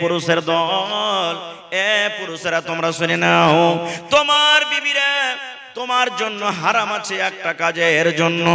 পুরুষের দল, পুরুষেরা তোমরা শুনে নাও, তোমার বিবিরা তোমার জন্য হারাম আছে একটা কাজের জন্য।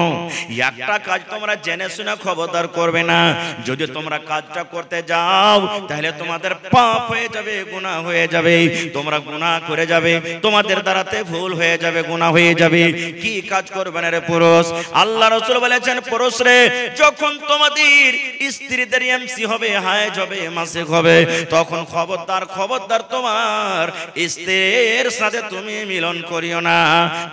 একটা কাজ তোমরা জেনে শুনে খবরদার করবে না। যদি তোমরা কাজটা করতে যাও তাহলে তোমাদের পাপ হয়ে যাবে, গুনাহ হয়ে যাবে, তোমরা গুনাহ করে যাবে, তোমাদের দ্বারাতে ভুল হয়ে যাবে, গুনাহ হয়ে যাবে। কি কাজ করবে না রে পুরুষ? আল্লাহ রাসূল বলেছেন, পুরুষ রে, যখন তোমাদের স্ত্রীদের এমসি হবে, হায়েজ হবে, মাসিক হবে, তখন খবরদার খবরদার তোমার স্ত্রীর সাথে তুমি মিলন করিও না,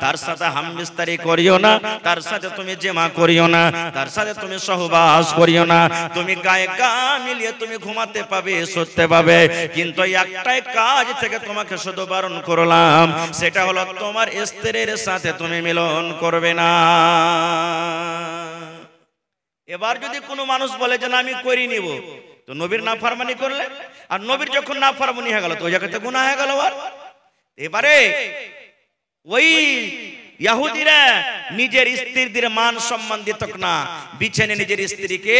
তার সাথে হামবিস্তারি করিও না, তার সাথে তুমি জেমা করিও না, তার সাথে তুমি সহবাস করিও না। তুমি গায়ে গা মিলিয়ে তুমি ঘুমাতে পাবে, শুতে পাবে, কিন্তু একটাই কাজ থেকে তোমাকে শুধু বারণ করলাম, সেটা হলো তোমার স্ত্রীর সাথে তুমি মিলন করবে না। এবার যদি কোনো মানুষ বলে যে না আমি করে নিব, তো নবীর নাফরমানি করলে, আর নবীর যখন নাফরমানি হয়ে গেল তো ওই জায়গাতে গুনাহ হয়ে গেল। আর এবারে ওই ইহুদিরা নিজের স্ত্রীদের মান সম্মান দিত না, বিছানে নিজের স্ত্রীকে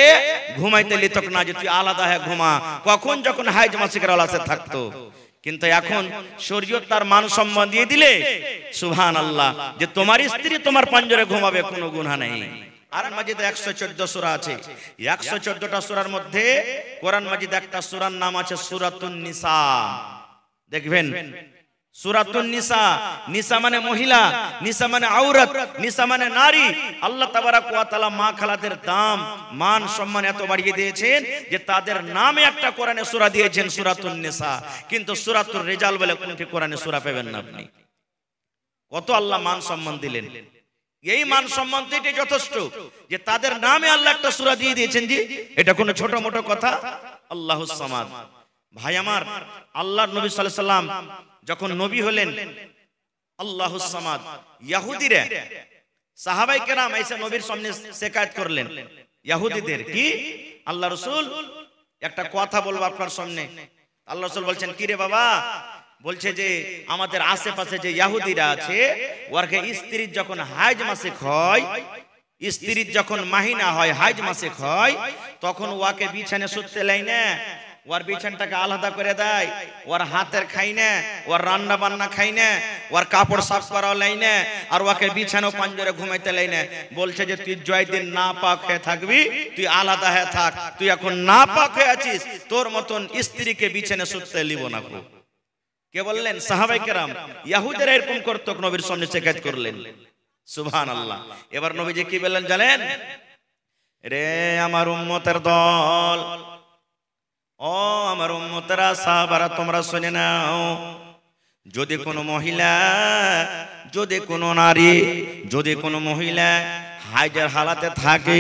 ঘুমাইতে দিত না, যে তুই আলাদা হয়ে ঘুমা, কখন যখন হাইজ মাসিকের আলাসে থাকতো। কিন্তু এখন শরীয়ত তার মান সম্মান দিয়ে দিলে, সুবহানাল্লাহ, যে তোমার স্ত্রী তোমার পাঞ্জরে ঘুমাবে, কোনো গুনাহ নেই। কোরআন মাজিদে 114 সূরা আছে, 114টা সূরার মধ্যে কোরআন মাজিদে একটা সূরার নাম আছে সূরাতুন নিসা। দেখবেন সূরাতুন নিসা, নিসা মানে মহিলা, নিসা মানে আওরাত, নিসা মানে নারী। আল্লাহ তাবারক ওয়া তাআলা মা খালাদের দাম মান সম্মান এত বাড়িয়ে দিয়েছেন যে তাদের নামে একটা কোরআনে সূরা দিয়েছেন সূরাতুন নিসা। কিন্তু সূরাতুর রিজাল বলে কোনটি কোরআনে সূরা পাবেন না আপনি। কত আল্লাহ মান সম্মান দিলেন, এই মান সম্মান দিতে যথেষ্ট যে তাদের নামে আল্লাহ একটা সূরা দিয়ে দিয়েছেন। জি, এটা কোনো ছোট মোটো কথা? আল্লাহুস সামাদ। ভাই আমার, আল্লাহর নবী সাল্লাল্লাহু আলাইহি সাল্লাম যখন নবী হলেন, আল্লাহুস সামাদ, ইহুদিরা সাহাবায়ে কেরাম এসে নবীর সামনে শিকায়ত করলেন ইহুদিদের, কি আল্লাহ রাসূল একটা কথা বলবো আপনার সামনে। আল্লাহ রাসূল বলছেন, কি রে বাবা? বলছে যে আমাদের আশেপাশে যে ইহুদিরা আছে, ওরকে স্ত্রীর যখন হাইজ মাসিক হয়, স্ত্রীর যখন মাহিনা হয়, হাইজ মাসিক হয়, তখন ওকে বিছানে শুতে লাই না, ওর বিছানটাকে আলাদা করে দেয়, ওর হাতের খাই না, ওর রান্না বান্না খাই না, ওর কাপড় সাফ করাও লাই না, আর ওকে বিছানো পাঞ্জরে ঘুমাইতে লাই না। বলছে যে তুই জয়দিন না পাক হয়ে থাকবি, তুই আলাদা হয়ে থাক, তুই এখন না পাক হয়ে আছিস, তোর মতন স্ত্রীকে বিছানে শুতে লিব না। কে বললেন? সাহাবায়ে কেরাম। ইহুদিরা এরকম করত, নবীর সামনে শিকায়ত করলেন। সুবহানাল্লাহ। এবার নবীজি কি বললেন জানেন? রে আমার উম্মতের দল, ও আমার উম্মতেরা, সাহাবারা, তোমরা শুনে নাও, যদি কোনো মহিলা, যদি কোনো নারী, যদি কোনো মহিলা হাইজের হালাতে থাকে,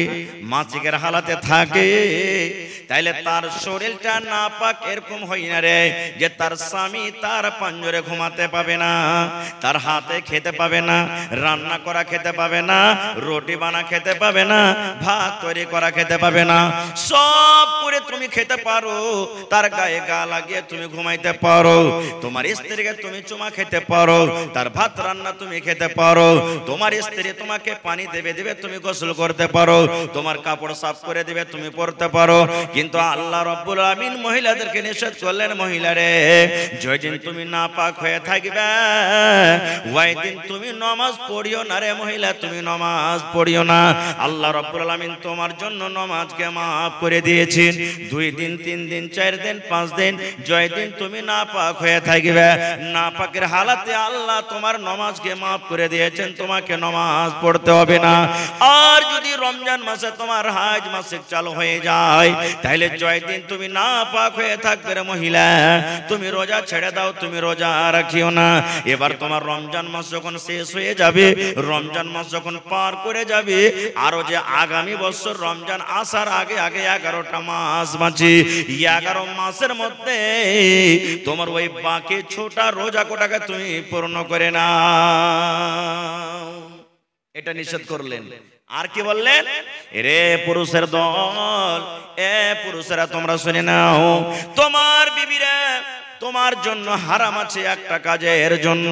মাসিকের হালাতে থাকে, তাইলে তার শরীরটা নাপাক এরকম হয় না রে যে তার স্বামী তার পাঞ্জরে ঘুমাতে পাবে না, তার হাতে খেতে পাবে না, রান্না করা খেতে পাবে না, রুটি বানা খেতে পাবে না, ভাত তৈরি করা খেতে পাবে না। সব করে তুমি খেতে পারো, তার গায়ে গা লাগিয়ে তুমি ঘুমাইতে পারো, তোমার স্ত্রীকে তুমি চুমা খেতে পারো, তার ভাত রান্না তুমি খেতে পারো, তোমার স্ত্রী তোমাকে পানি দেবে দেবে তুমি গোসল করতে পারো, তোমার কাপড় সাফ করে দিবে তুমি পরতে পারো। কিন্তু আল্লাহ রাব্বুল আমিন মহিলাদেরকে নিষেধ করলেন, মহিলারে, যেদিন তুমি নাপাক হয়ে থাকবে ওই দিন তুমি নামাজ পড়িও না রে মহিলা, তুমি নামাজ পড়িও না। আল্লাহ রাব্বুল আমিন তোমার জন্য নামাজকে maaf করে দিয়েছেন। 2 দিন 3 দিন 4 দিন 5 দিন যেদিন তুমি নাপাক হয়ে থাকবে, নাপাকের হালাতে আল্লাহ তোমার নামাজকে maaf করে দিয়েছেন, তোমাকে নামাজ পড়তে হবে না। আর যদি রমজান মাসে তোমার হাজ মাসিক চালু হয়ে যায়, তাহলে যেদিন তুমি নাপাক হয়ে থাকবে রে মহিলা, তুমি রোজা ছেড়ে দাও, তুমি রোজা রাখিও না। এবার তোমার রমজান মাস যখন শেষ হয়ে যাবে, রমজান মাস যখন পার করে যাবে, আরো যে আগামী বছর রমজান আসার আগে আগে 11টা মাস বাঁচে, 11 মাসের মধ্যে তোমার ওই বাকি ছোটা রোজা কোটাকে তুমি পূর্ণ করে নাও। এটা নিষেধ করলেন। আর কি বললেন? রে পুরুষের দল, পুরুষেরা তোমরা শুনে নাও, তোমার বিবিরা তোমার জন্য হারাম আছে একটা কাজের জন্য।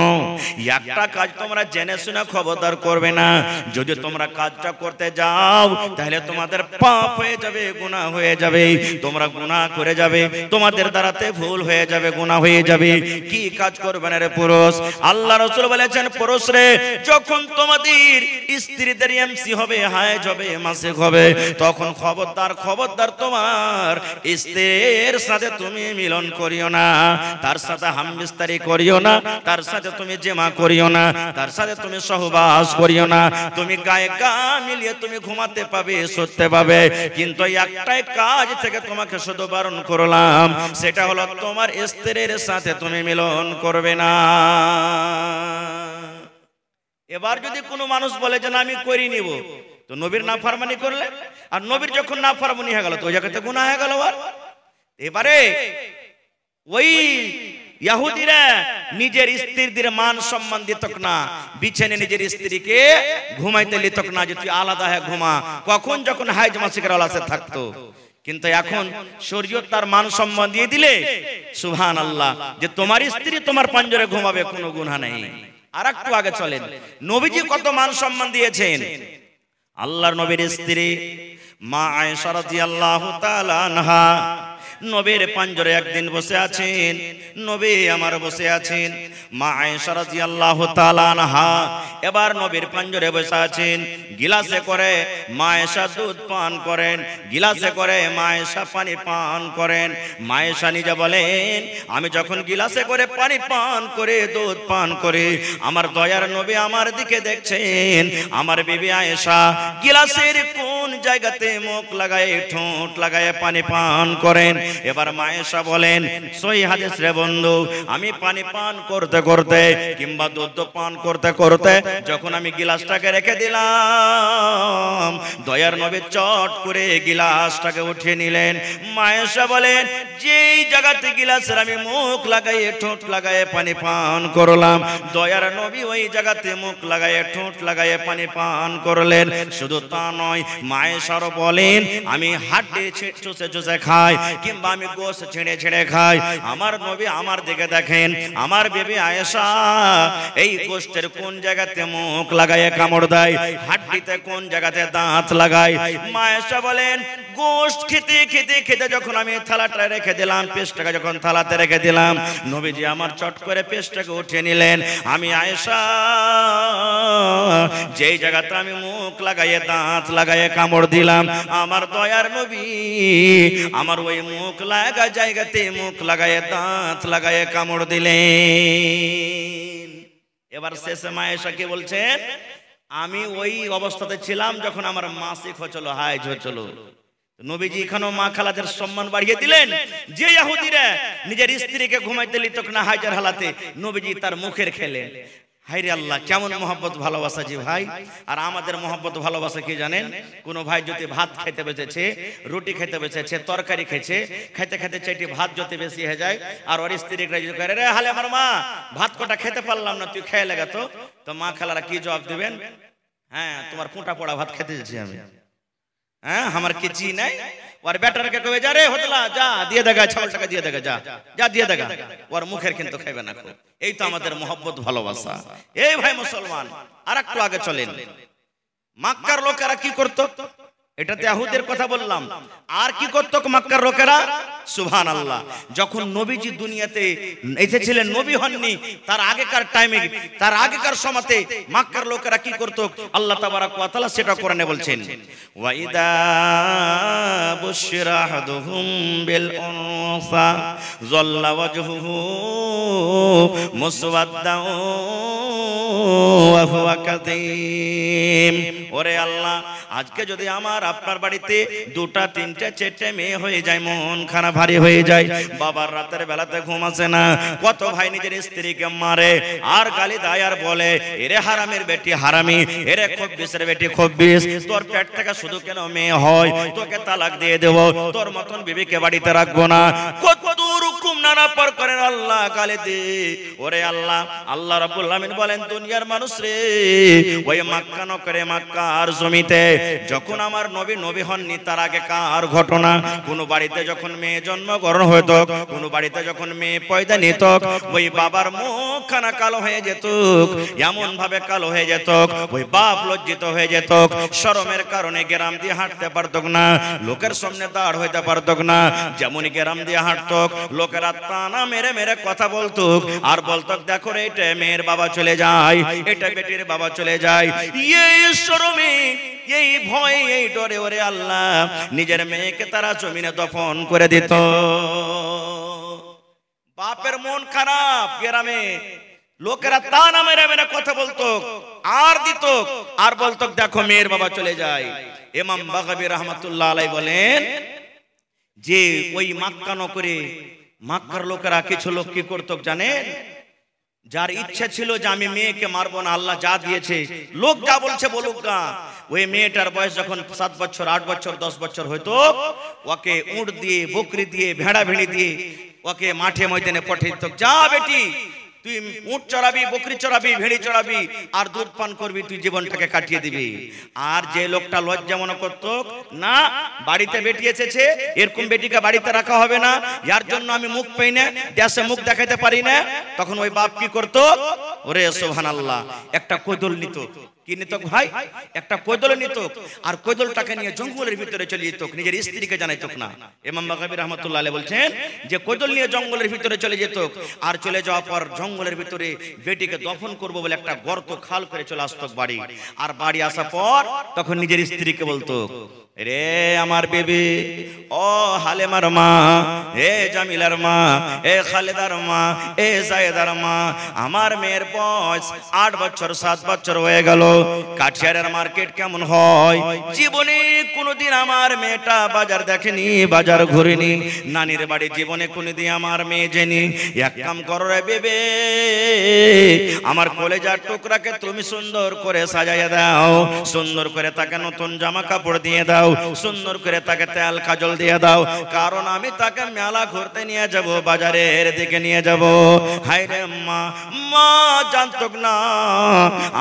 একটা কাজ তোমরা জেনে শুনে খবরদার করবে না। যদি তোমরা কাজটা করতে যাও তাহলে তোমাদের পাপ হয়ে যাবে, গুনাহ হয়ে যাবে, তোমরা গুনাহ করে যাবে, তোমাদের দ্বারাতে ভুল হয়ে যাবে, গুনাহ হয়ে যাবে। কি কাজ করবে না রে পুরুষ? আল্লাহ রাসূল বলেছেন, পুরুষ রে, যখন তোমাদের স্ত্রীদের এমসি হবে, হায়েজ হবে, মাসিক হবে, তখন খবরদার খবরদার তোমার স্ত্রীর সাথে তুমি মিলন করিও না, তার সাথে হামবিস্তারি করিও না, তার সাথে তুমি জেমা করিও না, তার সাথে তুমি সহবাস করিও না। তুমি গায়ে গা মিলিয়ে তুমি ঘুমাতে পাবে, শুতে পাবে, কিন্তু একটাই কাজ থেকে তোমাকে শুধু বারণ করলাম, সেটা হলো তোমার স্ত্রীর সাথে তুমি মিলন করবে না। এবার যদি কোনো মানুষ বলে যে না আমি করি নিব, তো নবীর নাফরমানি করলে, আর নবীর যখন নাফরমানি হয়ে গেল তো ওই জায়গাতে গুনাহ হয়ে গেল। আর এবারে ওই ইহুদিরা নিজের স্ত্রীদের মান সম্মান দিত না, বিছানে নিজের স্ত্রীকে ঘুমাইতে দিত না, যে তুই আলাদা হয়ে ঘুমা, কখন যখন হাইজ মাসিকের আলাসে থাকতো। কিন্তু এখন শরীয়ত তার মান সম্মান দিয়ে দিলে সুবহানাল্লাহ, যে তোমার স্ত্রী তোমার পাঞ্জরে ঘুমাবে, কোনো গুনাহ নেই। আর একটু আগে চলেন, নবীজি কত মান সম্মান দিয়েছেন। আল্লাহর নবীর স্ত্রী মা আয়েশা রাদিয়াল্লাহু তাআলা আনহা নবীর পাঞ্জরে একদিন বসে আছেন, নবী আমার বসে আছেন, মা আয়েশা রাদিয়াল্লাহু তাআলা আনহা এবার নবীর পাঞ্জরে বসে আছেন। গিলাসে করে মা আয়েশা দুধ পান করেন, গিলাসে করে মা আয়েশা পানি পান করেন। মা আয়েশা নিজে বলেন, আমি যখন গিলাসে করে পানি পান করে দুধ পান করে, আমার দয়ার নবী আমার দিকে দেখছেন, আমার বিবি আয়েশা গিলাসের কোন জায়গাতে মুখ লাগায়, ঠোঁট লাগায় পানি পান করেন। এবার মা আয়েশা বলেন, সহিহ হাদিস রে বন্ধু, আমি পানি পান করতে করতে কিংবা দুধ পান করতে করতে যখন আমি গিলাসটাকে রেখে দিলাম, দয়ার নবী চট করে গিলাসটাকে উঠিয়ে নিলেন। মা আয়েশা বলেন, যেই জায়গাতে গিলাসের আমি মুখ লাগাইয়ে ঠোঁট লাগাইয়ে পানি পান করলাম, দয়ার নবী ওই জায়গাতে মুখ লাগাইয়ে ঠোঁট লাগাইয়ে পানি পান করলেন। শুধু তা নয়, মা আয়েশা বলেন, আমি হাড্ডি চুষে চুষে খাই কিংবা আমি গোশত ছেড়ে ছেড়ে খাই, আমার নবী আমার দিকে দেখেন, আমার বিবি আয়েশা এই গোশতের কোন জায়গাতে মুখ লাগায় কামড় দেয়, হাড্ডিতে কোন জায়গাতে দাঁত লাগায়। মা আয়েশা বলেন, গোশত খেতে খেতে খেতে যখন আমি থালাটা রেখে দিলাম, পেস্টটাকে যখন থালাতে রেখে দিলাম, নবীজি আমার চট করে পেস্টটাকে উঠিয়ে নিলেন। আমি আয়েশা যেই জায়গাতে আমি মুখ লাগাইয়ে দাঁত লাগাইয়ে কামড় দিলাম, আমার দয়ার নবী আমার ওই মুখ লাগা জায়গাতে মুখ লাগাইয়ে দাঁত লাগাইয়ে কামড় দিলেন। এবার শেষে মা আয়েশা কি বলছেন, আমি ওই অবস্থাতে ছিলাম যখন আমার মাসিক হচ্ছিল, হাইজ হচ্ছিল। নবীজি এখানেও মা খালাদের সম্মান বাড়িয়ে দিলেন। যে ইহুদিরা নিজের স্ত্রীকে ঘুমাইতে দিত না হাইজের হালাতে, নবীজি তার মুখের খেলেন। হায়রে আল্লাহ, কেমন মহব্বত ভালোবাসা জি ভাই। আর আমাদের মহব্বত ভালোবাসা কি জানেন, কোন ভাই যদি ভাত খেতে বসেছে, রুটি খেতে বসেছে, তরকারি খেয়েছে, খেতে খেতে চেটি ভাত যদি বেশি হয়ে যায়, আর ওর স্ত্রী করে, রে হালে আমার মা ভাত কটা খেতে পারলাম না, তুই খেয়ে লেগে। তো মা খালারা কি জবাব দিবেন, হ্যাঁ তোমার ফোঁটা পড়া ভাত খেতে যাচ্ছি আমি, হ্যাঁ আমার কি জি নাই। ওর বেটারকে কবে, যা রে হতলা, যা দিয়ে দেখা, 6 টাকা দিয়ে দেখা, যা যা দিয়ে দেখা, ওর মুখের কিন্তু খাইবে না। এই তো আমাদের মহব্বত ভালোবাসা। এই ভাই মুসলমান, আর একটু আগে চলেন, মক্কার লোকেরা কি করত, এটাতে ইহুদের কথা বললাম, আর কি করত মক্কার লোকেরা, সুবহানাল্লাহ। যখন নবীজি দুনিয়াতে এসেছিলেন, নবী হননি, তার আগেকার টাইমে, তার আগেকার সময়তে মক্কার লোকেরা কি করত, আল্লাহ তাবারাক ওয়া তাআলা সেটা কোরআনে বলছেন, ওয়া ইদা বুশিরা আহাদুহুম বিল উনসা যাল্লা ওয়াজহুহু মুসওয়াদ্দান ওয়া হুয়া কাযীম। ওরে আল্লাহ, আজকে যদি আমার আপনার বাড়িতে 2টা 3টে 4টে মেয়ে হয়ে যায়, মন খারাপ ভারী হয়ে যায়, বাবার রাতের বেলাতে ঘুম আসে না, কত ভাই নিজের স্ত্রীকে মারে আর গালি দেয় আর বলে, এরে হারামের বেটি হারামি, এরে খব্বিসের বেটি খব্বিস, তোর পেট থেকে শুধু কেন মেয়ে হয়, তোকে তালাক দিয়ে দেব, তোর মতন বিবিকে বাড়িতে রাখবো না। কত রকম নানা প্রকারের আল্লাহ গালি দে। ওরে আল্লাহ, আল্লাহ রাব্বুল আমিন বলেন দুনিয়ার মানুষ রে, ওই মক্কা নগরে মক্কার জমিতে যখন আমার নবী নবী হননি তার আগে কার ঘটনা, কোন বাড়িতে যখন মেয়ে জন্মগ্রহণ হতো, কোন বাড়িতে যখন মেয়ে পয়দা নিত, ওই বাবার মুখখানা কালো হয়ে যেত, এমন ভাবে কালো হয়ে যেত, ওই বাপ লজ্জিত হয়ে যেত, শরমের কারণে গ্রাম দিয়ে হাঁটতে পারত না, লোকের সামনে দাঁড় হইতে পারত না। যেমনই গ্রাম দিয়ে হাঁটত, লোকেরা তানা মেরে মেরে কথা বলতো আর বলতো দেখো রে এটা মেয়ের বাবা চলে যায়, এটা বেটির বাবা চলে যায়। এই শরমে, এই ভয়, এই ডরে ওরে আল্লাহ নিজের মেয়েকে তারা জমিনে দফন করে দিত। বাপের মন খারাপ, গ্রামে লোকেরা তানা মেরে মেরে কথা বলতো আর দিত আর বলতো দেখো মেয়ের বাবা চলে যায়। ইমাম বাগাবী রাহমাতুল্লাহ আলাইহি বলেন যে ওই মক্কা নগরে মক্কার লোকেরা কিছু লোক কি করতো জানেন, যার ইচ্ছা ছিল যে আমি মেয়েকে মারবো না, আল্লাহ যা দিয়েছে লোক যা বলছে বলুক না, ওই মেয়েটার বয়স যখন 7 বছর 8 বছর 10 বছর হইতো, ওকে উট দিয়ে বকরি দিয়ে ভেড়া ভেড়ি দিয়ে ওকে মাঠে ময়দানে পাঠিয়ে দিত, যা বেটি তুই উট চড়াবি, বকরি চড়াবি, ভেড়ি চড়াবি আর দুধ পান করবি, তুই জীবনটাকে কাটিয়ে দিবি। আর যে লোকটা লজ্জা মনে করতো না বাড়িতে বেটি এসেছে, এরকম বেটিকে বাড়িতে রাখা হবে না, যার জন্য আমি মুখ পাই না, দেশে মুখ দেখাতে পারি না, তখন ওই বাপ কি করতো, ওরে সুবহানাল্লাহ, একটা কোদল নিত। কি নিত ভাই? একটা কোদল নিত আর কোদলটাকে নিয়ে জঙ্গলের ভিতরে চলে যেত, নিজের স্ত্রীকে জানাইত না। ইমাম বাগাবী রাহমাতুল্লাহ আলাইহি বলছেন যে কোদল নিয়ে জঙ্গলের ভিতরে চলে যেত, আর চলে যাওয়ার পর জঙ্গলের ভিতরে বেটিকে দফন করবো বলে একটা গর্ত খাল করে চলে আসতো বাড়ি। আর বাড়ি আসার পর তখন নিজের স্ত্রীকে বলতো, রে আমার বেবি, ও হালেমার মা, এ জামিলার মা, এ খালেদার মা, এ জায়েদার মা, আমার মেয়ের বয়স 8 বছর 7 বছর হয়ে গেল, কাঠিয়ারের মার্কেট কেমন হয়, জীবনে কোনোদিন আমার মেয়েটা বাজার দেখেনি, বাজার ঘুরেনি, নানির বাড়ি জীবনে কোনোদিন আমার মেয়ে জেনি, এক কাম করো রে বেবে, আমার কলেজার টুকরাকে তুমি সুন্দর করে সাজাইয়া দাও, সুন্দর করে তাকে নতুন জামা কাপড় দিয়ে দাও, সুন্দর করে তাকে তেল কাজল দিয়ে দাও, কারণ আমি তাকে মেলা ঘুরতে নিয়ে যাব, বাজারের দিকে নিয়ে যাব। হায় রে মা, মা জানতো না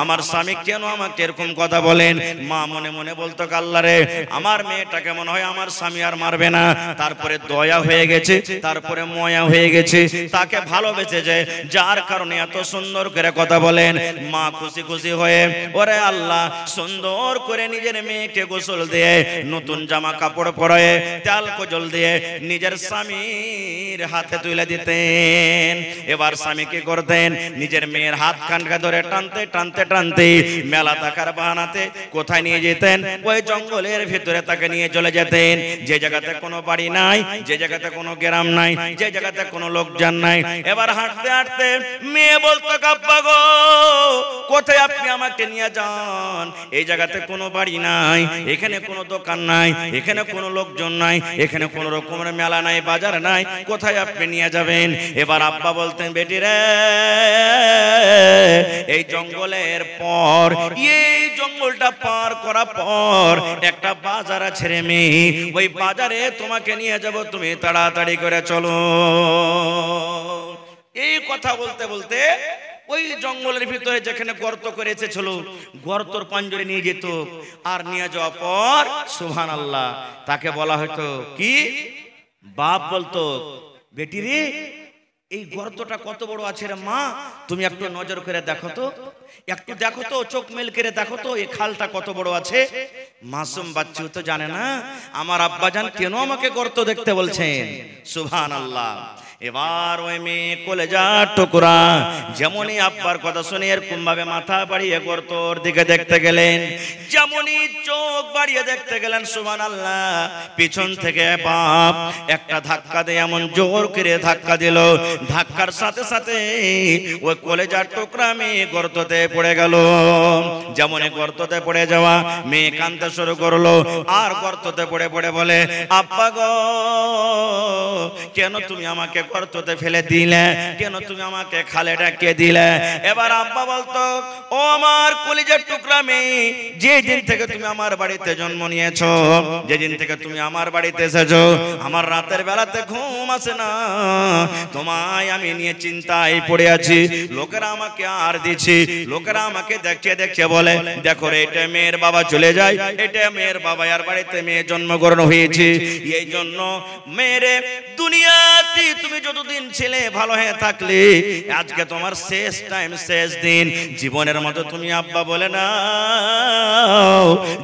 আমার স্বামী কেন আমাকে এরকম কথা বলেন। মা মনে মনে বলতো আল্লাহ রে, আমার মেয়েটাকে মনে হয় আমার স্বামী আর মারবে না, তারপরে দয়া হয়ে গেছে, তারপরে ময়া হয়ে গেছে, তাকে ভালোবেসেছে, যার কারণে এত সুন্দর করে কথা বলেন। মা খুশি খুশি হয়ে ওরে আল্লাহ সুন্দর করে নিজের মেয়েকে গোসল দিয়ে, নতুন জামা কাপড় পরে, তেল কাজল দিয়ে নিজের স্বামীর হাতে তুলে দিতেন। এবার স্বামী কি করতেন, নিজের মেয়ের হাত কানকে ধরে টানতে টানতে টানতে মেলা দেখার বাহানাতে কোথায় নিয়ে যেতেন, ওই জঙ্গলের ভিতরে তাকে নিয়ে চলে যেতেন, যে জায়গাতে কোনো বাড়ি নাই, যে জায়গাতে কোনো গ্রাম নাই, যে জায়গাতে কোনো লোকজন নাই। এবার হাঁটতে হাঁটতে মেয়ে বলতো আব্বা গো কোথায় আপনি আমাকে নিয়ে যান, এই জায়গাতে কোনো বাড়ি নাই, এখানে কোনো দোকান নাই, এখানে কোনো লোকজন নাই, এখানে কোনো রকমের মেলা নাই, বাজার নাই, কোথায় আপনি নিয়ে যাবেন। এবার আব্বা বলতেন বেটি রে, এই জঙ্গলের পর, এই জঙ্গলটা পার করার পর একটা বাজার আছে রে মেয়ে, ওই বাজারে তোমাকে নিয়ে যাব, তুমি তাড়াতাড়ি করে চলো। এই কথা বলতে বলতে ওই জঙ্গলের ভিতরে যেখানে গর্ত করে এসেছিল, গর্তর পাঞ্জরে নিয়ে যেত, আর নিয়ে যাওয়ার পর সুবহানাল্লাহ তাকে বলা হতো কি, বাপ বলতো বেটি রে এই গর্তটা কত বড় আছে রে মা, তুমি একটু নজর করে দেখো তো, একটু দেখো তো, চোখ মেল করে দেখো তো এই খালটা কত বড় আছে। মাসুম বাচ্চা তো জানে না আমার আব্বাজান কেন আমাকে গর্ত দেখতে বলছেন। সুবহানাল্লাহ। এবার ওই মেয়ে কলেজার টুকরা যেমনই আব্বার কথা শুনে এরকম ভাবে মাথা বাড়িয়ে গর্তর দিকে দেখতে গেলেন, যেমনই চোখ বাড়িয়ে দেখতে গেলেন, সুবহানাল্লাহ পিছন থেকে বাপ একটা ধাক্কা দিয়ে এমন জোর করে ধাক্কা দিল, ধাক্কার সাথে সাথে ওই কলেজার টুকরা মেয়ে গর্ততে পড়ে গেল। যেমনই গর্ততে পড়ে যাওয়া, মেয়ে কাঁদতে শুরু করলো, আর গর্ততে পড়ে পড়ে বলে আব্বা গো কেন তুমি আমাকে গর্ততে ফেলে দিলে? কেন তুমি আমাকে খালে ডাকিয়ে দিলে? এবার আব্বা বলতো, ও আমার কলিজার টুকরা মেয়ে, যে দিন থেকে তুমি আমার বাড়িতে জন্ম নিয়েছো, যেদিন থেকে তুমি আমার বাড়িতে এসেছো, আমার রাতের বেলাতে ঘুম আসে না। তোমায় আমি নিয়ে চিন্তায় পড়ে আছি। লোকেরা আমাকে আর দিছি, লোকেরা আমাকে দেখে দেখে বলে, দেখো রে, এটা মেয়ের বাবা চলে যায়, এটা মেয়ের বাবা, আর বাড়িতে মেয়ে জন্মগ্রহণ হয়েছে। এই জন্য মেয়েরে, দুনিয়াতে তুমি যতদিন ছেলে ভালো হয়ে থাকলে, আজকে তোমার শেষ টাইম, শেষ দিন। জীবনের মতো তুমি আব্বা বলে না,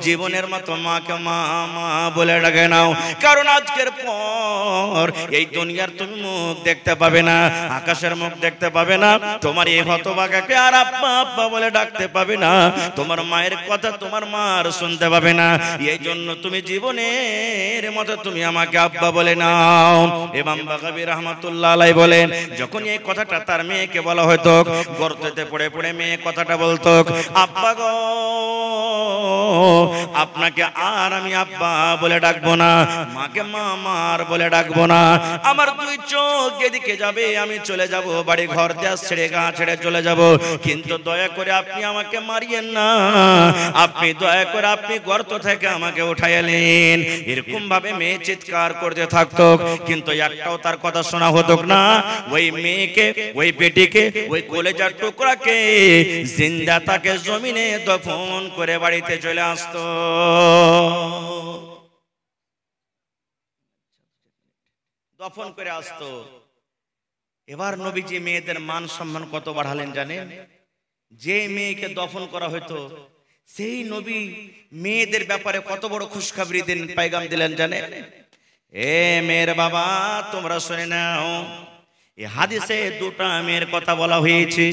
জীবনের মতো মাকে মা মা বলে ডাকে নাও। কারণ আজকের পর এই দুনিয়ার তুমি মুখ দেখতে পাবে না, আকাশের মুখ দেখতে পাবে না, তোমার এই হতভাগাকে আর আব্বা আব্বা বলে ডাকতে পাবে না, তোমার মায়ের কথা তোমার মার শুনতে পাবে না। এই জন্য তুমি জীবনের মতো তুমি আমাকে আব্বা বলে নাও। ইমাম বাগাবী রাহমাতুল্লাহ আলাইহি বলেন, যখন এই কথাটা তার মেয়েকে বলা হতো, গর্তে পড়ে পড়ে মেয়ে কথাটা বলতো, আব্বা গো, আপনাকে আর আমি আব্বা বলে ডাকবো না, মাকে মামার বলে ডাকবো না। আমার দুই চোখ যেদিকে যাবে আমি চলে যাব, বাড়ি ঘর দেশ ছেড়ে গা ছেড়ে চলে যাব, কিন্তু দয়া করে আপনি আমাকে মারিয়েন না, আপনি দয়া করে আপনি গর্ত থেকে আমাকে উঠাইলেন। এরকম ভাবে মেয়ে চিৎকার করতে থাকতো, কিন্তু একটাও তার কথা শোনা হতো না। ওই মেয়েকে, ওই বেটিকে, ওই কলেজার টুকরাকে জিন্দা তাকে জমিনে দফন করে বাড়িতে চলে আসতো। দফন করে আসতো। এবার নবীজি মেয়েদের মান সম্মান কত বাড়ালেন জানেন? যে মেয়েকে দফন করা হতো, সেই নবী মেয়েদের ব্যাপারে কত বড় খুশখবরি দিন, পায়গাম দিলেন জানেন? এ মেয়ের বাবা, তোমরা শুনে নাও, এই হাদিসে দুটা মেয়ের কথা বলা হয়েছে।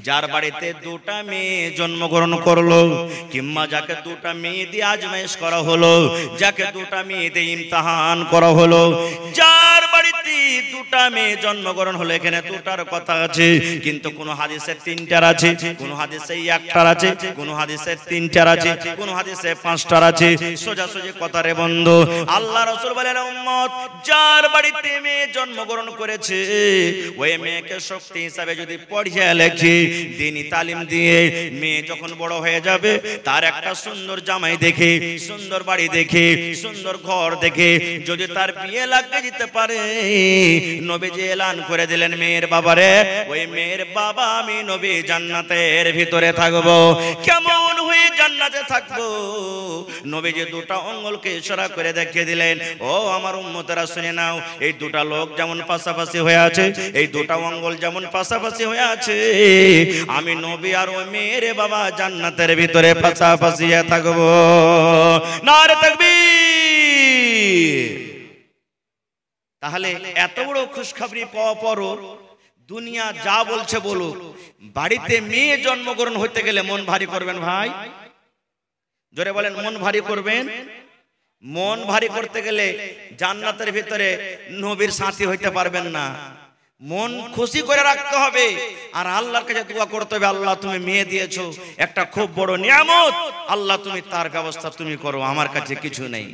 যার বাড়িতে দুটা মেয়ে জন্মগ্রহণ করলো, কিংবা যাকে দুটা মেয়ে দিয়ে আজমাইশ করা হলো, যাকে দুটা মেয়ে দিয়ে ইমতিহান করা হলো, যার বাড়িতে দুটা মেয়ে জন্মগ্রহণ হলো, এখানে দুটার কথা আছে, কিন্তু কোন হাদিসে তিনটার আছে, কোন হাদিসে একটার আছে, কোন হাদিসে তিনটার আছে, কোন হাদিসে পাঁচটার আছে। সোজাসুজি কথা রে বন্ধু, আল্লাহ রাসূল বলেন, উম্মত, যার বাড়িতে মেয়ে জন্মগ্রহণ করেছে, ওই মেয়েকে শক্তি হিসাবে যদি পড়িয়ে লেখে, দ্বীনি তালিম দিয়ে, মেয়ে যখন বড় হয়ে যাবে, তার একটা সুন্দর জামাই দেখে, সুন্দর বাড়ি দেখে, সুন্দর ঘর দেখে যদি তার বিয়ে লাগিয়ে দিতে পারে, নবীজি এলান করে দিলেন, মেয়ের বাবারে, ওই মেয়ের বাবা আমি নবী জান্নাতের ভিতরে থাকবো। কেমন হয়ে জান্নাতে থাকবো? নবীজি দুটা আঙ্গুলকে ইশারা করে দেখিয়ে দিলেন, ও আমার উম্মতেরা শুনে নাও, এই দুটা লোক যেমন পাশাপাশি হয়ে আছে, এই দুটা আঙ্গুল যেমন পাশাপাশি হয়ে আছে, আমি নবী আর ওই মেয়ের বাবা জান্নাতের ভিতরে পাশাপাশি থাকবো। নারে তাকবীর। তাহলে এত বড় খুশখবরি পাওয়া পরও দুনিয়া যা বলছে বলুক, বাড়িতে মেয়ে জন্মগ্রহণ হতে গেলে মন ভারী করবেন ভাই? জোরে বলেন, মন ভারী করবেন? মন ভারী করতে গেলে জান্নাতের ভিতরে নবীর সাথী হইতে পারবেন না। মন খুশি করে রাখতে হবে, আর আল্লাহর কাছে দোয়া করতে হবে, আল্লাহ তুমি মেয়ে দিয়েছো, একটা খুব বড় নিয়ামত, আল্লাহ তুমি তার ব্যবস্থা তুমি করো, আমার কাছে কিছু নেই।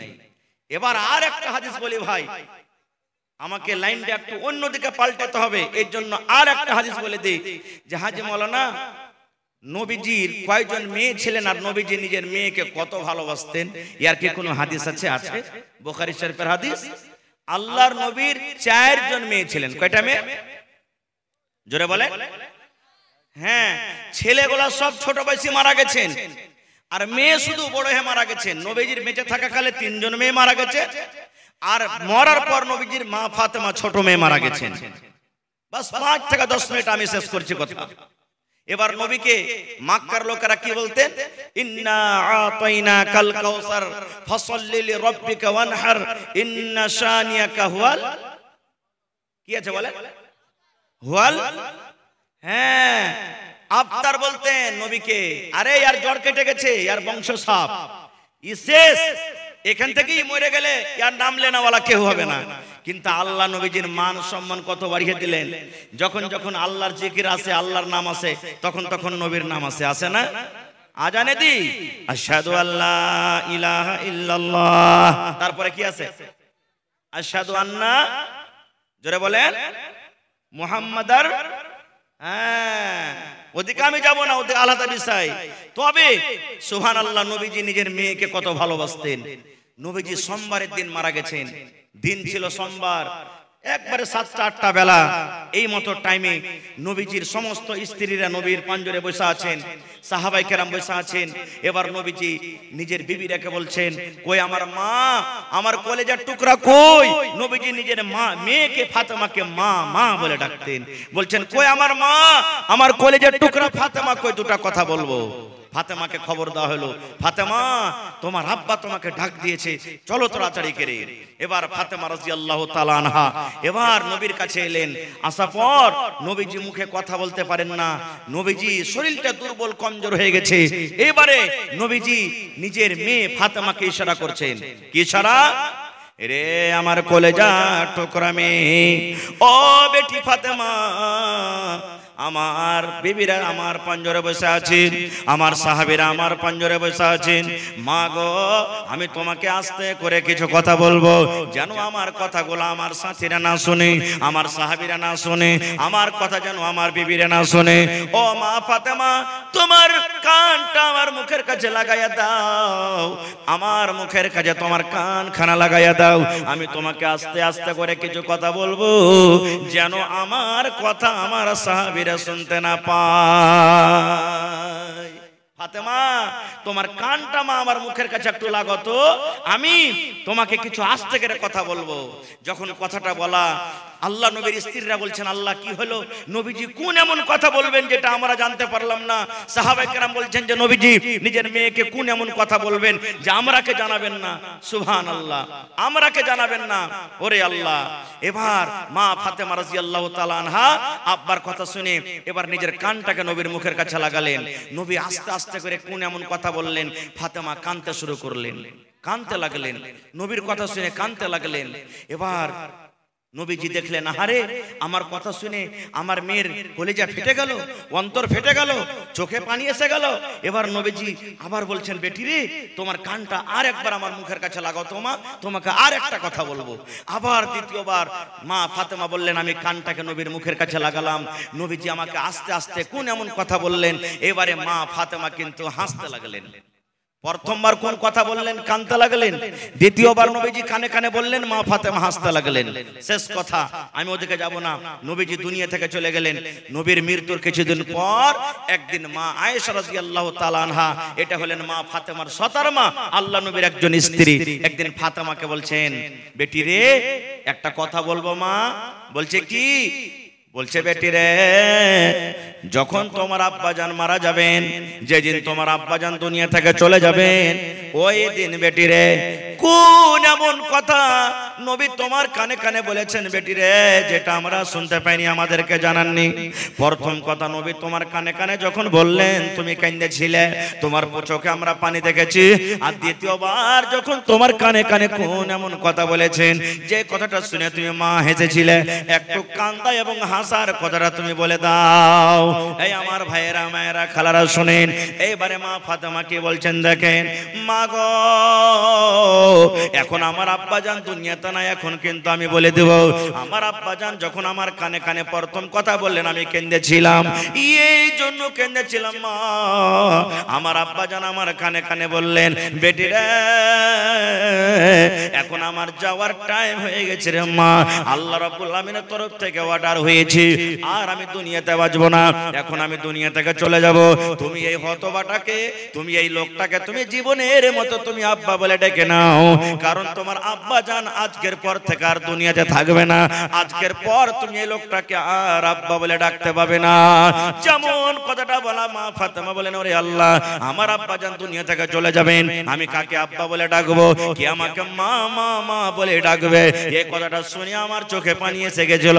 এবার আর একটা হাদিস বলি ভাই, আমাকে লাইনটা একটু অন্যদিকে পাল্টাতে হবে, এর জন্য আর একটা হাদিস বলে দিই যে, হাজী মাওলানা, নবীজির কয়জন মেয়ে ছিলেন আর নবীজি নিজের মেয়েকে কত ভালোবাসতেন, এর কি কোনো হাদিস আছে? আছে, বুখারী শরীফের হাদিস। আল্লাহর নবীর 4 জন মেয়ে ছিলেন। কয়টা মেয়ে? জোরে বলে। হ্যাঁ, ছেলেগুলা সব ছোট বয়সী মারা গেছেন, আর মেয়ে শুধু বড় হয়ে মারা গেছেন। নবীজির বেঁচে থাকাকালে 3 জন মেয়ে মারা গেছে, আর মরার পর নবীজির মা ফাতেমা ছোট মেয়ে মারা গেছেন। বাস 5 থেকে 10 মিনিট আমি শেষ করছি কথা। এবার নবীকে মক্কার লোকেরা কি বলতেন? ইন্না আতাইনাকাল কাউসার ফাসাল্লি লিরাব্বিকা ওয়ানহার ইন্না শানিয়াকা হুয়াল, কি আছে বলে? হুয়াল। হ্যাঁ, আফতার বলতেন নবীকে, আরে ইয়ার জ্বর কেটে গেছে, ইয়ার বংশ সাফ, ই শেষ, এখান থেকেই মরে গেলে ইয়ার নাম লেনাওয়ালা কেউ হবে না। কিন্তু আল্লাহ নবীজির মান সম্মান কত বাড়িয়ে দিলেন। যখন যখন আল্লাহর জিকির আছে, আল্লাহর নাম আছে, তখন তখন নবীর নাম আছে, আছে না? আজানে দি আশহাদু আল্লা ইলাহা ইল্লাল্লাহ, তারপরে কি আছে? আশহাদু আন্না, জোরে বলেন, মুহাম্মাদার, হ্যাঁ ওদিকে আমি যাব না, ওদিকে আলাদা বিষয়। তবে সুবহানাল্লাহ, নবীজি নিজের মেয়েকে কত ভালোবাসতেন। নবীজি সোমবারের দিন মারা গেছেন, দিন ছিল সোমবার, একবারে 7টা-8টা বেলা এই মতো টাইমে নবীজির সমস্ত স্ত্রীরা নবীর পাঞ্জরে বসে আছেন, সাহাবাই কেরাম বসে আছেন। এবার নবীজি নিজের বিবিরাকে বলছেন, কই আমার মা, আমার কলেজার টুকরা কই? নবীজি নিজের মা মেয়েকে ফাতেমাকে মা মা বলে ডাকতেন। বলছেন, কই আমার মা, আমার কলেজার টুকরা ফাতেমা কই? দুটা কথা বলবো। ফাতেমাকে খবর দেওয়া হলো, ফাতেমা তোমার আব্বা তোমাকে ডাক দিয়েছে, চলো তাড়াতাড়ি করে। এবার ফাতেমা রাদিয়াল্লাহু তাআলা আনহা এবার নবীর কাছে এলেন। আসার পর নবীজি মুখে কথা বলতে পারেন না, নবীজি শরীরটা দুর্বল কমজোর হয়ে গেছে। এবারে নবীজি নিজের মেয়ে ফাতেমাকে ইশারা করছেন। কি ইশারা? রে আমার কলেজা টুকরা মেয়ে, ও বেটি ফাতেমা, আমার বিবিরা আমার পাঞ্জরে বসে আছেন, আমার সাহাবীরা আমার পাঞ্জরে বসে আছেন। মা গো, আমি তোমাকে আস্তে করে কিছু কথা বলবো, যেন আমার কথাগুলো আমার সাথীরা না শুনে, আমার সাহাবীরা না শুনে, আমার কথা যেন আমার বিবিরা না শুনে। ও মা ফাতেমা, তোমার কানটা আমার মুখের কাছে লাগাইয়া দাও, আমার মুখের কাছে তোমার কানখানা লাগাইয়া দাও। আমি তোমাকে আস্তে আস্তে করে কিছু কথা বলবো, যেন আমার কথা আমার সাহাবীরা শুনতে না পায়। ফাতেমা, তোমার কানটা মা আমার মুখের কাছে একটু লাগাতো, আমি তোমাকে কিছু আস্তে করে কথা বলবো। যখন কথাটা বলা, আল্লাহ নবীর স্ত্রীরা বলছেন, আল্লাহ কি হলো? নবীজি কোন এমন কথা বলবেন যেটা আমরা জানতে পারলাম না? সাহাবায়ে কেরাম বলছেন যে নবীজি নিজের মেয়েকে কোন এমন কথা বলবেন যে আমরাকে জানাবেন না? সুবহানাল্লাহ, আমরাকে জানাবেন না। ওরে আল্লাহ! এবার মা ফাতেমা রাদিয়াল্লাহু তাআলা আনহা আব্বার কথা শুনে এবার নিজের কানটাকে নবীর মুখের কাছে লাগালেন। নবী আস্তে আস্তে করে কোন এমন কথা বললেন, ফাতেমা কাঁদতে শুরু করলেন, কাঁদতে লাগলেন, নবীর কথা শুনে কাঁদতে লাগলেন। এবার নবীজি দেখলেন, আহারে আমার কথা শুনে আমার মেয়ের কলিজা ফেটে গেল, অন্তর ফেটে গেল, চোখে পানি এসে গেল। এবার নবীজি আবার বলছেন, বেটি রে, তোমার কানটা আর একবার আমার মুখের কাছে লাগাও তো মা, তোমাকে আর একটা কথা বলবো। আবার দ্বিতীয়বার মা ফাতেমা বললেন, আমি কানটাকে নবীর মুখের কাছে লাগালাম। নবীজি আমাকে আস্তে আস্তে কোন এমন কথা বললেন। এবারে মা ফাতেমা কিন্তু হাসতে লাগলেন। প্রথমবার কোন কথা বললেন, কানতে লাগলেন। দ্বিতীয়বার নবীজি কানে কানে বললেন, মা ফাতেমা হাসতে লাগলেন। শেষ কথা, আমি ওদিকে যাব না। নবীজি দুনিয়া থেকে চলে গেলেন। নবীর মৃত্যুর কিছুদিন পর একদিন মা আয়েশা রাদিয়াল্লাহু তাআলা আনহা, এটা হলেন মা ফাতেমার সতার মা, আল্লাহ নবীর একজন স্ত্রী, একদিন ফাতেমাকে বলছেন, বেটি রে একটা কথা বলবো মা। বলছে কি? বলছে, বেটি রে, যখন তোমার আব্বাজান মারা যাবেন, যেদিন তোমার আব্বাজান দুনিয়া থেকে চলে যাবেন, ওই দিন বেটি রে কোন এমন কথা নবী তোমার কানে কানে বলেছেন বেটি রে, যেটা আমরা শুনতে পাইনি, আমাদেরকে জানাননি? প্রথম কথা, নবী তোমার কানে কানে যখন বললেন তুমি কাঁদেছিলে, তোমার চোখে আমরা পানি দেখেছি। আর দ্বিতীয়বার যখন তোমার কানে কানে কোন এমন কথা বলেছেন, যে কথাটা শুনে তুমি মা হেসেছিলে, একটু কান্দা এবং হাসার কথাটা তুমি বলে দাও। এই আমার ভাইয়েরা, মায়েরা, খালারা শুনেন। এইবারে মা ফাতেমা কি বলছেন দেখেন, মা গো, এখন আমার আব্বাজান দুনিয়াতে নাই, এখন কিন্তু আমি বলে দেব, আমার আব্বাজান যখন আমার কানে কানে প্রথম কথা বললেন, আমি কেঁদেছিলাম। এই জন্য কেঁদেছিলাম মা, আমার আব্বাজান আমার কানে কানে বললেন, বেটি রে, এখন আমার যাওয়ার টাইম হয়ে গেছে রে মা, আল্লাহ রাব্বুল আলামিনের তরফ থেকে অর্ডার হয়েছে, আর আমি দুনিয়াতে বাঁচবো না, এখন আমি দুনিয়া থেকে চলে যাব। তুমি এই হতবাটাকে, তুমি এই লোকটাকে তুমি জীবনের মতো তুমি আব্বা বলে ডেকে নাও, কারণ তোমার আব্বা জান আজকের পর থেকে আর দুনিয়াতে থাকবে না। আজকের পর তুমি এই লোকটাকে আর আব্বা বলে ডাকতে পাবে না। যেমন কথাটা বলা, মা ফাতেমা বলেন, ওরে আল্লাহ, আমার আব্বা জান দুনিয়া থেকে চলে যাবেন, আমি কাকে আব্বা বলে ডাকবো? কে আমাকে মা মা মা বলে ডাকবে? এই কথাটা শুনে আমার চোখে পানি এসে গেছিল।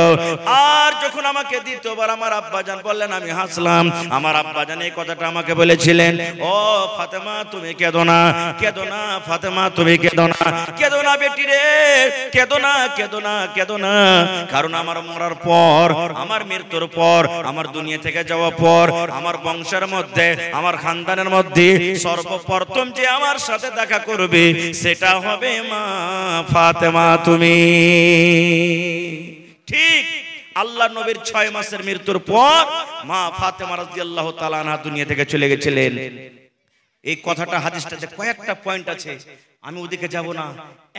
আর যখন আমাকে দ্বিতীয়বার আমার আব্বা জান বললেন, আমি হাসলাম। আমার আব্বা জান এই কথাটা আমাকে বলেছিলেন, ও ফাতেমা তুমি কেঁদো না, কেঁদো না ফাতেমা, তুমি কেঁদো না, কেঁদো না বেটি রে, কেঁদো না, কেঁদো না, কেঁদো না, কারণ আমার মরার পর, আমার মৃত্যুর পর, আমার দুনিয়া থেকে যাওয়ার পর, আমার বংশের মধ্যে, আমার খানদানের মধ্যে সর্বপ্রথম যে আমার সাথে দেখা করবে, সেটা হবে মা ফাতেমা তুমি। ঠিক আল্লাহ নবীর 6 মাসের মৃত্যুর পর মা ফাতেমা রাদিয়াল্লাহু তাআলা আনহা দুনিয়া থেকে চলে গেছিলেন। এই কথাটা হাদিসটাতে কয়েকটা পয়েন্ট আছে, আমি ওদিকে যাব না।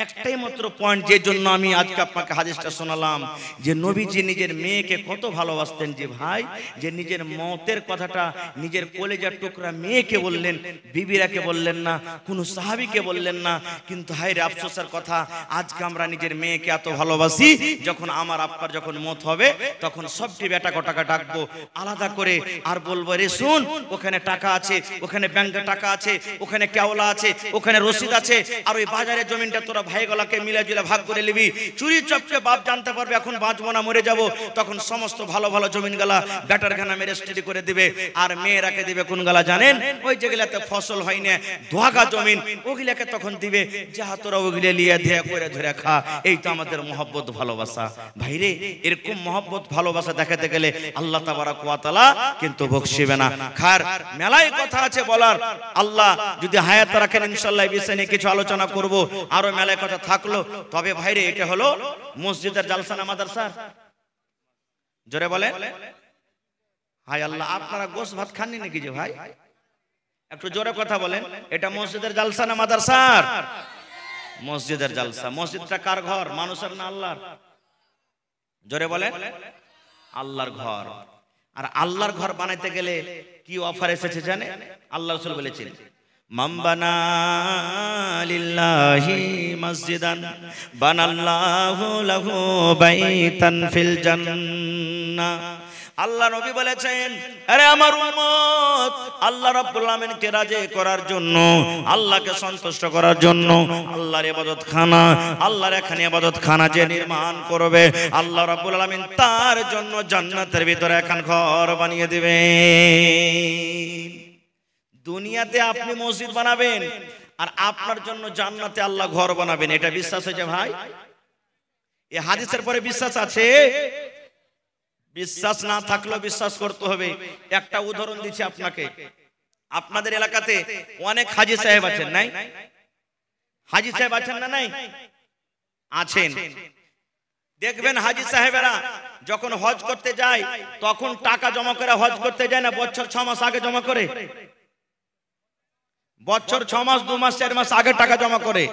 একটাই মাত্র পয়েন্ট, যে জন্য আমি আজকে আপনাকে হাদিসটা শোনালাম, যে নবীজি নিজের মেয়েকে কত ভালোবাসতেন, যে ভাই যে নিজের মতের কথাটা নিজের কলেজার টুকরা মেয়েকে বললেন, বিবিরাকে বললেন না, কোনো সাহাবীকে বললেন না। কিন্তু হায় রে আফসোসের কথা, আজকে আমরা নিজের মেয়েকে এত ভালোবাসি, যখন আমার আপনার যখন মত হবে তখন সবটি বেটা কটাকা ডাকবো আলাদা করে, আর বলবো রে শুন, ওখানে টাকা আছে, ওখানে ব্যাংকে টাকা আছে, ওখানে কেওলা আছে, ওখানে রসিদ আছে, আর ওই বাজারের জমিনটা তোরা ভাইগুলাকে মিলে জুলে ভাগ করে নিবি। চুরি চপকে বাপ জানতে পারবে এখন বাঁচবো না মরে যাব, তখন সমস্ত ভালো ভালো জমিনগুলা ব্যাটার ঘানা মেরে রেজিস্ট্রি করে দিবে, আর মেয়েরাকে দিবে কোনগুলা জানেন, ওই যেগুলাতে ফসল হয় না দোয়াগা জমিন, ওগুলাকে তখন দিবে, যা তোরা ওগুলো লিয়ে ধেয়া করে ধরে খা। এই তো আমাদের মহব্বত ভালোবাসা। ভাইরে এরকম মহব্বত ভালোবাসা দেখাতে গেলে আল্লাহ তাবারক ওয়া তাআলা কিন্তু বকশিবে না। খার মেলায় কথা আছে বলার, আল্লাহ যদি হায়াত রাখেন ইনশাআল্লাহ এই বিষয় নিয়ে কিছু আলোচনা করব, আরো মেলায় কথা থাকলো। তবে ভাইরে এটা হলো মসজিদের জালসা না মাদ্রাসার? জোরে বলেন। হায় আল্লাহ, আপনারা গোশ ভাত খাননি নাকি যে ভাই? একটু জোরে কথা বলেন। এটা মসজিদের জালসা না মাদ্রাসার? মসজিদের জালসা। মসজিদটা কার ঘর, মানুষের না আল্লাহর? জোরে বলেন। আল্লাহর ঘর। আর আল্লাহর ঘর বানাইতে গেলে কি অফার এসেছে জানে? আল্লাহ রাসূল বলেছেন, মান বানা লিল্লাহি মসজিদান বানাল্লাহু লাহু বাইতান ফিল জান্নাহ। আল্লাহ নবী বলেছেন, আরে আমার উম্মত, আল্লাহ রাব্বুল আলামিনকে রাজি করার জন্য, আল্লাহকে সন্তুষ্ট করার জন্য আল্লাহর ইবাদতখানা, আল্লাহর এখানে ইবাদতখানা যে নির্মাণ করবে, আল্লাহ রাব্বুল আলামিন তার জন্য জান্নাতের ভিতরে এখন ঘর বানিয়ে দিবেন। দুনিয়াতে আপনি মসজিদ বানাবেন আর আপনার জন্য জান্নাতে আল্লাহ ঘর বানাবেন, এটা বিশ্বাস হয়েছে ভাই? এই হাদিসের পরে বিশ্বাস আছে? বিশ্বাস না থাকলেও বিশ্বাস করতে হবে। একটা উদাহরণ দিচ্ছি আপনাকে। আপনাদের এলাকাতে অনেক হাজী সাহেব আছেন, নাই? হাজী সাহেব আছেন না নাই? আছেন। দেখবেন হাজী সাহেবেরা যখন হজ করতে যায় তখন টাকা জমা করে হজ করতে যায় না, বছর 6 মাস আগে জমা করে? বছর 6 মাস 2 মাস 4 মাস আগে টাকা জমা করে।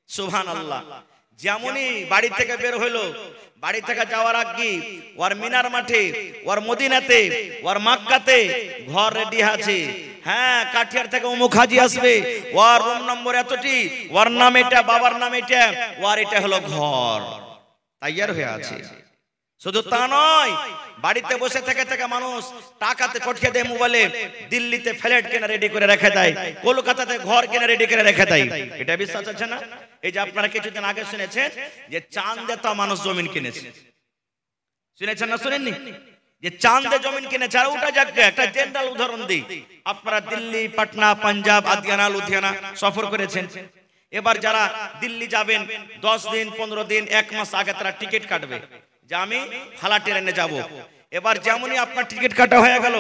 সুবহানাল্লাহ। যেমনই বাড়ি থেকে বের হইলো, বাড়ি থেকে যাওয়ার আগে ওর মিনার মাঠে, ওর মদিনাতে, ওর মক্কাতে ঘর রেডি আছে। হ্যাঁ, কাঠিয়ার থেকে অমুক হাজি আসবে, ওর রুম নম্বর এতটি, ওর নাম এটা, বাবার নাম এটা, ওর এটা হলো ঘর তৈয়ার হয়ে আছে। শুধু তা নয়, বাড়িতে বসে থেকে থেকে মানুষ টাকাতে পাঠিয়ে দেয় মোবাইলে, দিল্লিতে ফ্ল্যাট কেনা রেডি করে রেখে দেয়, কলকাতাতে ঘর কেনা রেডি করে রেখে দেয়। এটা বিশ্বাস আছে না? এই যে আপনারা কিছুদিন আগে শুনেছেন যে চাঁদে তো মানুষ জমিন কিনেছে, শুনেছেন না শুনেননি? যে চাঁদে জমিন কিনেছে। আর ওটা যাক, একটা জেনারেল উদাহরণ দিই, আপনারা দিল্লি, পাটনা, পাঞ্জাব, আদিয়ানা, লুধিয়ানা সফর করেছেন। এবার যারা দিল্লি যাবেন 10 দিন 15 দিন 1 মাস আগে তারা টিকিট কাটবে যে আমি ফালা ট্রেনে যাব। এবার যেমনই আপনার টিকিট কাটা হয়ে গেল,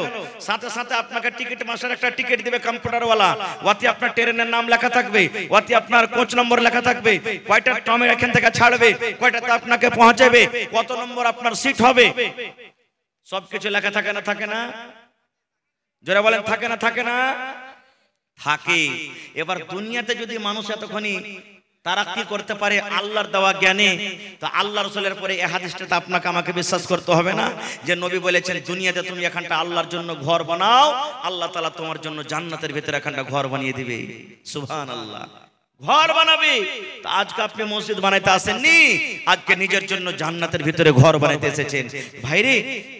সাথে সাথে আপনাকে টিকিট মাসের একটা টিকিট দিবে কম্পিউটারওয়ালা, ওতে আপনার ট্রেনের নাম লেখা থাকবে, ওতে আপনার কোচ নম্বর লেখা থাকবে, কয়টা ট্রেন এখান থেকে ছাড়বে, কয়টাতে আপনাকে পৌঁছাবে, কত নম্বর আপনার সিট হবে, সবকিছু লেখা থাকে না? থাকে না? যারা বলেন থাকে না? থাকে না? থাকে। এবার দুনিয়াতে যদি মানুষ এতখানি তারাক্কি করতে পারে আল্লাহর দেওয়া জ্ঞানে, তো আল্লাহ রাসূলের পরে এই হাদিসটা আপনাকে আমাকে বিশ্বাস করতে হবে না যে নবী বলেছেন দুনিয়াতে তুমি এখানটা আল্লাহর জন্য ঘর বানাও, আল্লাহ তাআলা তোমার জন্য জান্নাতের ভিতরে এখানটা ঘর বানিয়ে দিবে। সুবহানাল্লাহ। ঘর বানাবে। তো আজকে আপনি মসজিদ বানাইতে আসেননি, আজকে নিজের জন্য জান্নাতের ভিতরে ঘর বানাইতে এসেছেন। ভাইরে,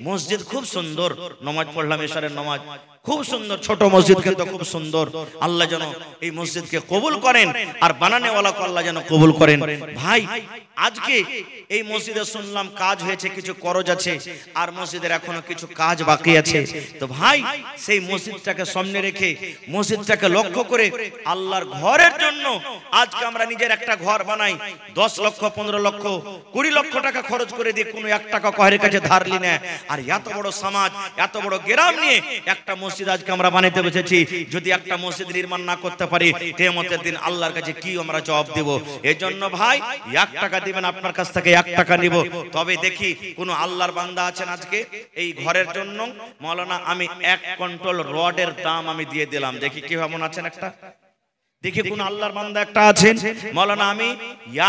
মসজিদ খুব সুন্দর, নামাজ পড়লাম এশারের নামাজ, খুব সুন্দর, ছোট মসজিদ কিন্তু খুব সুন্দর। আল্লাহ যেন এই মসজিদকে কবুল করেন আর বানানেওয়ালাকে আল্লাহ যেন কবুল করেন। ভাই, আজকে এই মসজিদে শুনলাম কাজ হয়েছে, কিছু করজ আছে, আর মসজিদের এখনো কিছু কাজ বাকি আছে। তো ভাই, সেই মসজিদটাকে সামনে রেখে, মসজিদটাকে লক্ষ্য করে আল্লাহর ঘরের জন্য আজকে আমরা নিজের একটা ঘর বানাই, 10 লক্ষ 15 লক্ষ 20 লক্ষ টাকা খরচ করে দিয়ে কোনো 1 টাকা কারোর কাছে ধার লি না, আর এত বড় সমাজ, এত বড় গ্রাম নিয়ে একটা মসজিদ মসজিদ আজকে আমরা বানাইতে বসেছি, যদি একটা মসজিদ নির্মাণ না করতে পারি কিয়ামতের দিন আল্লাহর কাছে কি আমরা জবাব দেব? এজন্য ভাই 1 টাকা দিবেন, আপনার কাছ থেকে 1 টাকা নিব। তবে দেখি কোন আল্লাহর বান্দা আছেন আজকে এই ঘরের জন্য মাওলানা আমি 1 কুইন্টাল রডের দাম আমি দিয়ে দিলাম, দেখি কি এমন আছেন একটা, দেখি কোন আল্লাহর বান্দা একটা আছেন মাওলানা আমি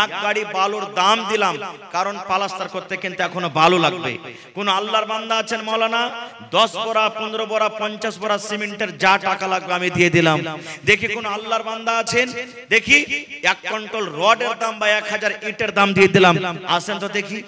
1 গাড়ি বালুর দাম দিলাম, কারণ প্লাস্টার করতে কিন্তু এখনো বালু লাগবে। কোন আল্লাহর বান্দা আছেন মাওলানা 10 বড়া 15 বড়া 50 বড়া সিমেন্টের যা টাকা লাগবে আমি দিয়ে দিলাম। দেখি কোন আল্লাহর বান্দা আছেন, দেখি 1 কুইন্টাল রডের দাম বা 1000 ইটের দাম দিয়ে দিলাম, আসেন তো দেখি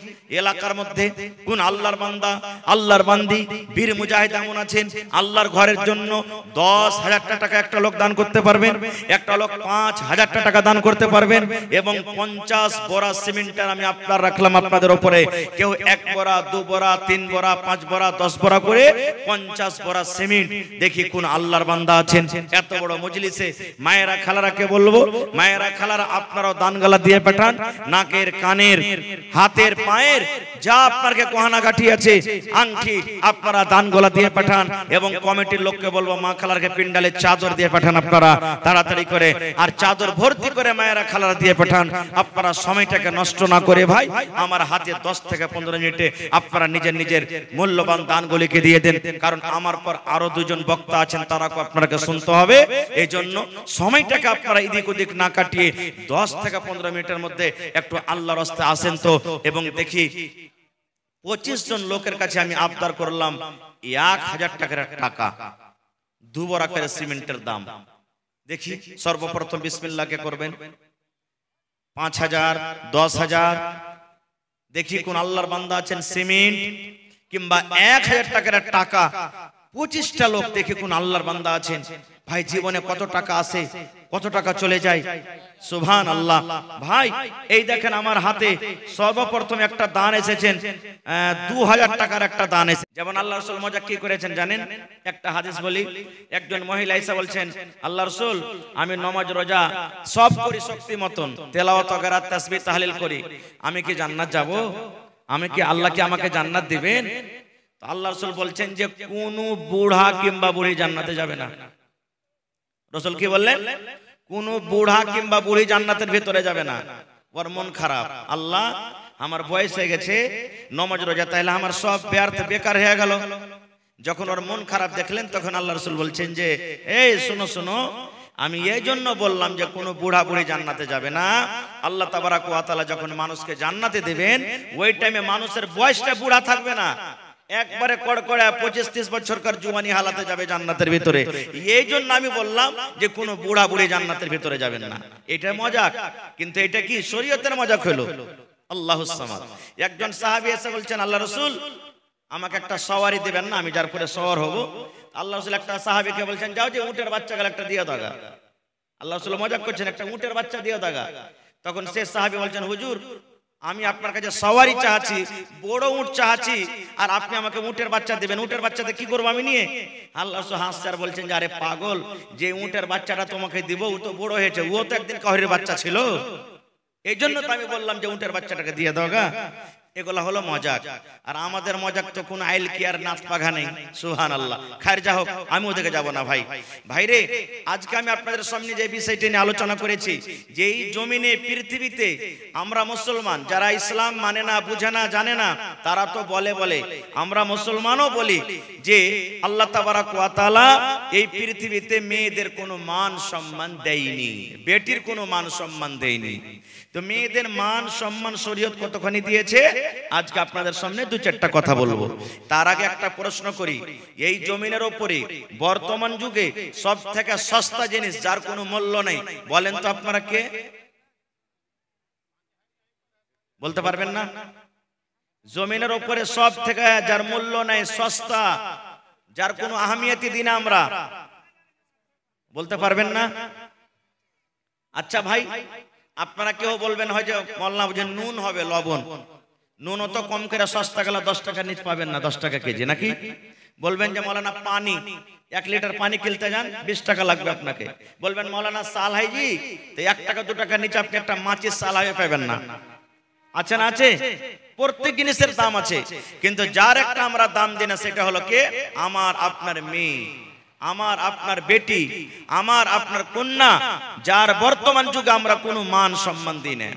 এলাকার মধ্যে কোন আল্লাহর বান্দা আল্লাহর বান্দি বীর মুজাহিদ এমন আছেন আল্লাহর ঘরের জন্য 10,000 টাকা একটা লোক দান করতে পারবেন, একটা লোক 5,000 টাকা দান করতে পারবেন, এবং 50 বড়া সিমেন্টের আমি আপনার রাখলাম আপনাদের উপরে, কেউ 1 বড়া 2 বড়া 3 বড়া 5 বড়া 10 বড়া করে 50 বড়া সিমেন্ট। দেখি কোন আল্লাহর বান্দা আছেন এত বড় মজলিসে। মায়েরা খালারাকে বলবো, মায়েরা খালারা আপনারাও দানগালা দিয়ে পাঠান, নাকের কানের হাতের পায়ের যা আপনাকে গহনা গাঠি আছে আংটি আপনারা দানগোলা দিয়ে পাঠান, এবং কমিটির লোককে বলবো মা খালারকে পিন্ডালে চাদর দিয়ে পাঠান আপনারা তাড়াতাড়ি করে, আর চাদর ভর্তি করে মায়েরা খালারা দিয়ে পাঠান। আপনারা সময়টাকে নষ্ট না করে ভাই আমার হাতে 10 থেকে 15 মিনিটে আপনারা নিজের নিজের মূল্যবান দানগুলিকে দিয়ে দেন, কারণ আমার পর আরো 2 জন বক্তা আছেন তারাকে আপনাকে শুনতে হবে। এই জন্য সময়টাকে আপনারা এদিক ওদিক না কাটিয়ে 10 থেকে 15 মিনিটের মধ্যে একটু আল্লাহর রাস্তায় আসেন তো। এবং দেখি 25 জন লোকের কাছে আমি আবদার করলাম 1000 টাকার টাকা 2 বড়া করে সিমেন্টের দাম। দেখি সর্বপ্রথম বিসমিল্লাহকে করবেন 5000 10,000। দেখি কোন আল্লাহর বান্দা আছেন সিমেন্ট কিংবা 1000 টাকার টাকা 25টা লোক, দেখি কোন আল্লাহর বান্দা আছেন ভাই জীবনে কত টাকা আসে কত টাকা চলে যায় সুবহানাল্লাহ। ভাই এই দেখেন আমার হাতে সর্বপ্রথম একটা দান এসেছেন 2000 টাকার একটা দান এসেছে। যেমন আল্লাহ রাসূল মজা কি করেছেন জানেন, একটা হাদিস বলি, একজন মহিলা এসে বলছেন আল্লাহ রাসূল আমি নামাজ রোজা সব করি শক্তি মতন, তেলাওয়াত ওয়াগেরা তাসবিহ তাহলিল করি, আমি কি জান্নাত যাব? আমি কি আল্লাহ কি আমাকে জান্নাত দিবেন? তো আল্লাহ রাসূল বলছেন যে কোন বুড়া কিংবা বুড়ি জান্নাতে যাবে না। রাসূল কি বললেন? কোন বুড়া কিংবা বুড়ি জান্নাতের ভিতরে যাবে না। ওর মন খারাপ, আল্লাহ আমার বয়স হয়ে গেছে নামাজ রোজা তাইলে আমার সব ব্যর্থ বেকার হয়ে গেল। যখন ওর মন খারাপ দেখলেন তখন আল্লাহ রাসূল বলছেন যে এই শোনো শোনো, আমি এই জন্য বললাম যে কোনো বুড়া বুড়ি জান্নাতে যাবে না। আল্লাহ তাবারাক ওয়া তাআলা যখন মানুষকে জান্নাতে দেবেন ওই টাইমে মানুষের বয়সটা বুড়া থাকবে না, একবারে কড়কড়া 25-30 বছরকার জওয়ানি হালাতে যাবে জান্নাতের ভিতরে। এই জন্য আমি বললাম যে কোনো বুড়া বুড়ি জান্নাতের ভিতরে যাবেন না। এটা মজাক, কিন্তু এটা কি শরীয়তের মজাক হলো? আল্লাহুস সামাদ। একজন সাহাবী এসে বলছেন আল্লাহ রাসূল আমাকে একটা সওয়ারি দিবেন না, আমি যার পরে সওয়ার হব। আল্লাহ রাসূল একটা সাহাবীকে বলছেন যাও যে উটের বাচ্চা গেল একটা দিয়ে দাগা। আল্লাহ রাসূল মজাক করছেন একটা উটের বাচ্চা দিয়ে দাগা। তখন সে সাহাবী বলছেন হুজুর আমি আপনার কাছে সওয়ারি চাচ্ছি, বড় উট চাচ্ছি, আর আপনি আমাকে উটের বাচ্চা দিবেন, উটের বাচ্চাতে কি করব আমি নিয়ে? আল্লাহ রাসূল হাসছেন আর বলছেন যে আরে পাগল, যে উটের বাচ্চাটা তোমাকে দিব ও তো বড় হয়েছে, ও তো একদিন কাহরের বাচ্চা ছিল, এই জন্য তো আমি বললাম যে উটের বাচ্চাটাকে দিয়ে দাও গা। এগুলা হলো মজাক। আর আমাদের মজাক তো কোন আইল কি আর নাচ পাঘা নেই। সুবহানাল্লাহ। খায়ের যা হোক আমি ওদিকে যাব না ভাই। ভাইরে আজকে আমি আপনাদের সামনে যে বিষয়টি নিয়ে আলোচনা করেছি, যে এই জমিনে পৃথিবীতে আমরা মুসলমান যারা ইসলাম মানে না বুঝে না জানে না তারা তো বলে আমরা মুসলমানও বলি যে আল্লাহ তাবারাক ওয়া তাআলা এই পৃথিবীতে মেয়েদের কোনো মান সম্মান দেয়নি, বেটির কোনো মান সম্মান দেয়নি। তো মেয়েদের মান সম্মান শরীয়ত কতখানি দিয়েছে আজকে আপনাদের সামনে 2-4টা কথা বলবো। তার আগে একটা প্রশ্ন করি, এই জমিনের উপরে বর্তমান যুগে সব থেকে সস্তা জিনিস যার কোনো মূল্য নেই বলেন তো আপনারা কে? বলতে পারবেন না? জমিনের উপরে সব থেকে যার মূল্য নেই, সস্তা, যার কোনো আহমিয়তি দিন আমরা বলতে পারবেন না? আচ্ছা ভাই আপনারা কেউ বলবেন হয় যে মোল্লা বুঝে নুন হবে, লবণ, নুন তো কম করে সস্তা গেল 10 টাকা নিচ পাবেন না, 10 টাকা কেজি নাকি? বলবেন যে মৌলানা পানি 1 লিটার পানি কিনতে যান 20 টাকা লাগবে আপনাকে। বলবেন মৌলানা সাল হাইজি তো 1 টাকা 2 টাকা নিচে আপনি একটা মাছের সাল হাই পাবেন না। আছে না? আছে। প্রত্যেক জিনিসের দাম আছে, কিন্তু যার একটা আমরা দাম দিই না সেটা হলো কে? আমার আপনার মেয়ে। আমার আপনার বেটি, আমার আপনার কন্যা, যার বর্তমান যুগে আমরা কোনো মান সম্মান দিই না।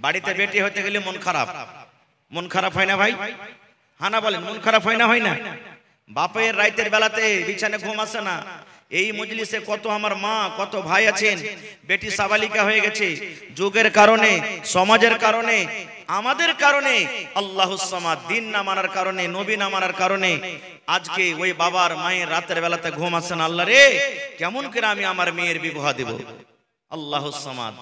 বাড়িতে বেটি হতে গেলে মন খারাপ হয় না ভাই? হানা বলেন, মন খারাপ হয় না? হয় না? বাপের রাইতের বেলাতে বিছানে ঘুম আসে না। এই মজলিসে কত আমার মা, কত ভাই আছেন, বেটি সাবালিকা হয়ে গেছে, যুগের কারণে, সমাজের কারণে, আমাদের কারণে, আল্লাহুস সামাদ দিন না মানার কারণে, নবী না মানার কারণে আজকে ওই বাবার মায়ের রাতের বেলাতে ঘুম আসে না। আল্লাহ রে, কেমন করে আমি আমার মেয়ের বিবাহ দেব? আল্লাহুস সামাদ